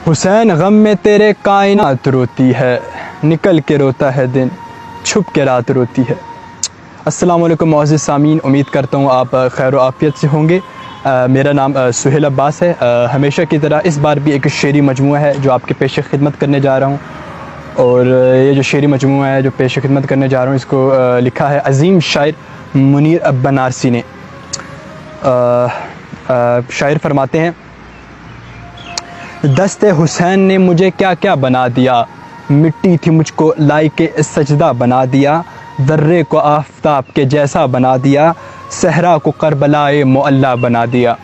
حسین غم میں تیرے کائنات روتی ہے، نکل کے روتا ہے دن، چھپ کے رات روتی ہے۔ السلام علیکم معزز سامعین، امید کرتا ہوں آپ خیر و عافیت سے ہوں گے۔ میرا نام سہیل عباس ہے۔ ہمیشہ کی طرح اس بار بھی ایک شعری مجموعہ ہے جو آپ کے پیش خدمت کرنے جا رہا ہوں، اور یہ جو شعری مجموعہ ہے جو پیش خدمت کرنے جا رہا ہوں اس کو لکھا ہے عظیم شاعر منیر بنارسی نے۔ شاعر فرماتے ہیں، دست حسین نے مجھے کیا کیا بنا دیا، مٹی تھی مجھ کو لائق سجدہ بنا دیا، ذرے کو آفتاب کے جیسا بنا دیا، صحرا کو کربلائے معلیٰ بنا دیا۔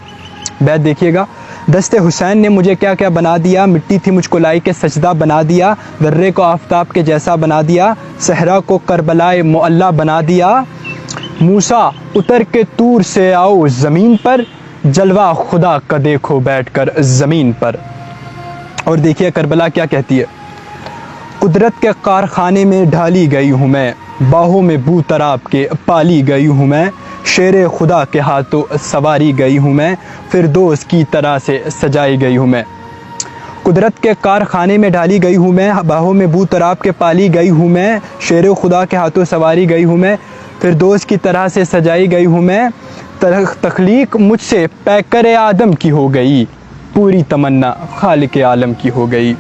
بیت دیکھیے گا، دست حسین نے مجھے کیا کیا بنا دیا، مٹی تھی مجھ کو لائق سجدہ بنا دیا، ذرے کو آفتاب کے جیسا بنا دیا، صحرا کو کربلائے معلیٰ بنا دیا۔ موسیٰ اتر کے طور سے آؤ زمین پر، جلوہ خدا کا دیکھو بیٹھ کر زمین پر۔ اور دیکھیے کربلا کیا کہتی ہے، قدرت کے کارخانے میں ڈھالی گئی ہوں میں، باہوں میں بو تراب کے پالی گئی ہوں میں، شیر خدا کے ہاتھوں سواری گئی ہوں میں، فردوس کی طرح سے سجائی گئی ہوں میں۔ قدرت کے کارخانے میں ڈھالی گئی ہوں میں، باہوں میں بو تراب کے پالی گئی ہوں میں، شیر خدا کے ہاتھوں سواری گئی ہوں میں، فردوس کی طرح سے سجائی گئی ہوں میں۔ تخلیق مجھ سے پیکر آدم کی ہو گئی، پوری تمنا خالق عالم کی ہو گئی۔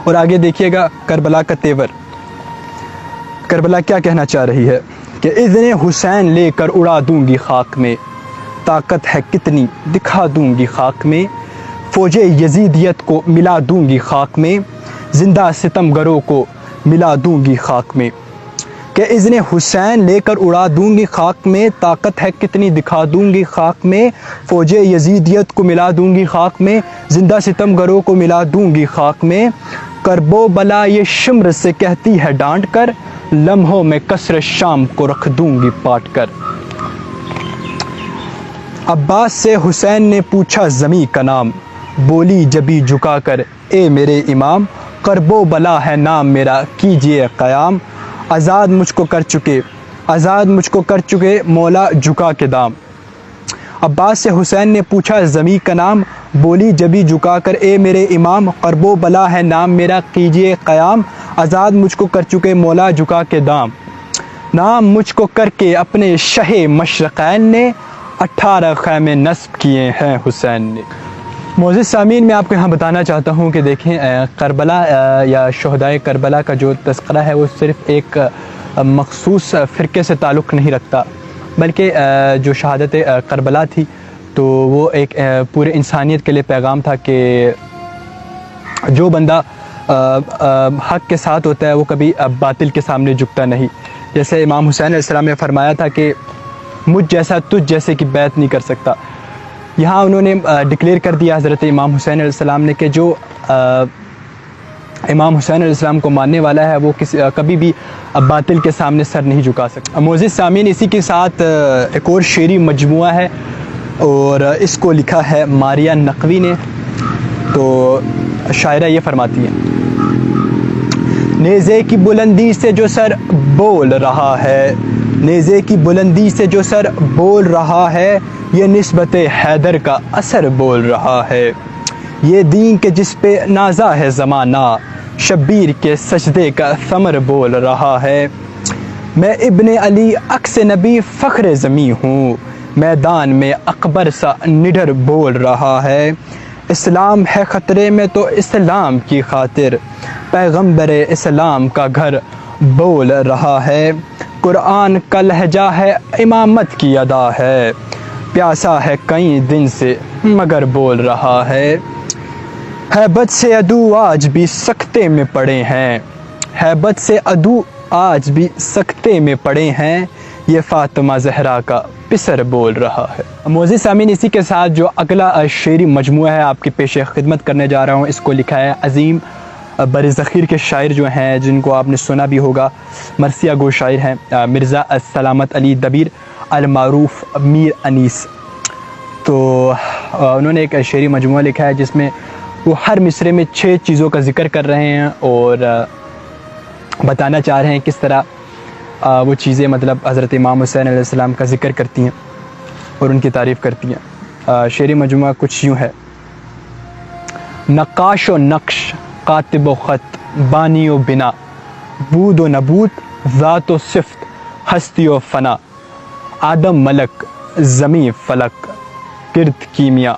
اور آگے دیکھیے گا کربلا کا تیور، کربلا کیا کہنا چاہ رہی ہے کہ اذن حسین لے کر اڑا دوں گی خاک میں، طاقت ہے کتنی دکھا دوں گی خاک میں، فوج یزیدیت کو ملا دوں گی خاک میں، زندہ ستم گروں کو ملا دوں گی خاک میں۔ کہ اذن حسین لے کر اڑا دوں گی خاک میں، طاقت ہے کتنی دکھا دوں گی خاک میں، فوج یزیدیت کو ملا دوں گی خاک میں، زندہ ستم گروں کو ملا دوں گی خاک میں۔ کرب و بلا یہ شمر سے کہتی ہے ڈانٹ کر، لمحوں میں قصر شام کو رکھ دوں گی پاٹ کر۔ عباس سے حسین نے پوچھا زمیں کا نام، بولی جبیں جھکا کر اے میرے امام، کرب و بلا ہے نام میرا کیجئے قیام، آزاد مجھ کو کر چکے مولا جھکا کے دام۔ عباس سے حسین نے پوچھا زمیں کا نام، بولی جبیں جھکا کر اے میرے امام، کرب و بلا ہے نام میرا کیجئے قیام، آزاد مجھ کو کر چکے مولا جھکا کے دام۔ نام مجھ کو کر کے اپنے شہ مشرقین نے، 18 خیمے نصب کیے ہیں حسین نے۔ معزز سامعین، میں آپ کو یہاں بتانا چاہتا ہوں کہ دیکھیں کربلا یا شہدائے کربلا کا جو تذکرہ ہے وہ صرف ایک مخصوص فرقے سے تعلق نہیں رکھتا، بلکہ جو شہادت کربلا تھی تو وہ ایک پورے انسانیت کے لیے پیغام تھا کہ جو بندہ حق کے ساتھ ہوتا ہے وہ کبھی باطل کے سامنے جھکتا نہیں۔ جیسے امام حسین علیہ السلام نے فرمایا تھا کہ مجھ جیسا تجھ جیسے کی بیعت نہیں کر سکتا۔ یہاں انہوں نے ڈکلیئر کر دیا حضرت امام حسین علیہ السلام نے کہ جو امام حسین علیہ السلام کو ماننے والا ہے وہ کبھی بھی باطل کے سامنے سر نہیں جھکا سکتا۔ معزز سامعین، اسی کے ساتھ ایک اور شعری مجموعہ ہے اور اس کو لکھا ہے ماریہ نقوی نے۔ تو شاعرہ یہ فرماتی ہیں، نیزے کی بلندی سے جو سر بول رہا ہے، نیزے کی بلندی سے جو سر بول رہا ہے، یہ نسبت حیدر کا اثر بول رہا ہے، یہ دین کے جس پہ نازا ہے زمانہ، شبیر کے سجدے کا ثمر بول رہا ہے۔ میں ابن علی عکس نبی فخر زمیں ہوں، میدان میں اکبر سا نڈر بول رہا ہے، اسلام ہے خطرے میں تو اسلام کی خاطر، پیغمبر اسلام کا گھر بول رہا ہے، قرآن کا لہجہ ہے امامت کی ادا ہے، پیاسا ہے کئی دن سے مگر بول رہا ہے، ہیبت سے عدو آج بھی سکتے میں پڑے ہیں، ہیبت سے عدو آج بھی سکتے میں پڑے ہیں، یہ فاطمہ زہرا کا پسر بول رہا ہے۔ معزز سامعین، اسی کے ساتھ جو اگلا شعری مجموعہ ہے آپ کی پیش خدمت کرنے جا رہا ہوں، اس کو لکھا ہے عظیم بر ذخیر کے شاعر جو ہیں جن کو آپ نے سنا بھی ہوگا، مرثیہ گو شاعر ہیں مرزا سلامت علی دبیر المعروف میر انیس۔ تو انہوں نے ایک شعری مجموعہ لکھا ہے جس میں وہ ہر مصرے میں 6 چیزوں کا ذکر کر رہے ہیں اور بتانا چاہ رہے ہیں کس طرح وہ چیزیں مطلب حضرت امام حسین علیہ السلام کا ذکر کرتی ہیں اور ان کی تعریف کرتی ہیں۔ شعری مجموعہ کچھ یوں ہے، نقاش و نقش کاتب و خط بانی و بنا بود و نبود ذات و صفت ہستی و فنا آدم ملک زمیں فلک گرد کیمیا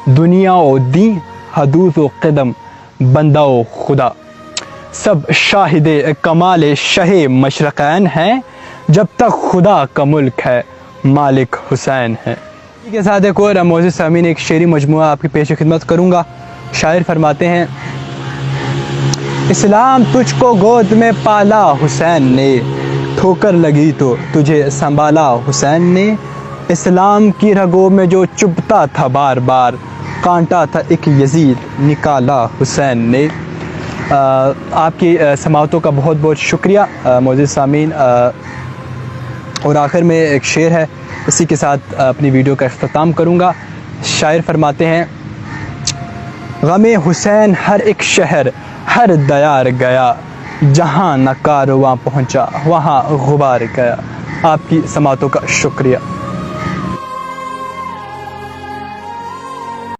دنیا و دین حدود و قدم بندہ و خدا سب شاہد کمال شہ مشرقین ہیں جب تک خدا کا ملک ہے مالک حسین ہے۔ اسی کے ساتھ ایک اور معزز سامعین ایک شعری مجموعہ آپ کی پیش خدمت کروں گا۔ شاعر فرماتے ہیں اسلام تجھ کو گود میں پالا حسین نے ٹھوکر لگی تو تجھے سنبھالا حسین نے اسلام کی رگوں میں جو چبھتا تھا بار بار کانٹا تھا ایک یزید نکالا حسین نے۔ آپ کی سماعتوں کا بہت بہت شکریہ معزز سامعین، اور آخر میں ایک شعر ہے، اسی کے ساتھ اپنی ویڈیو کا اختتام کروں گا۔ شاعر فرماتے ہیں غم حسین ہر ایک شہر ہر دیار گیا جہاں نہ کارواں پہنچا وہاں غبار گیا۔ آپ کی سماعتوں کا شکریہ۔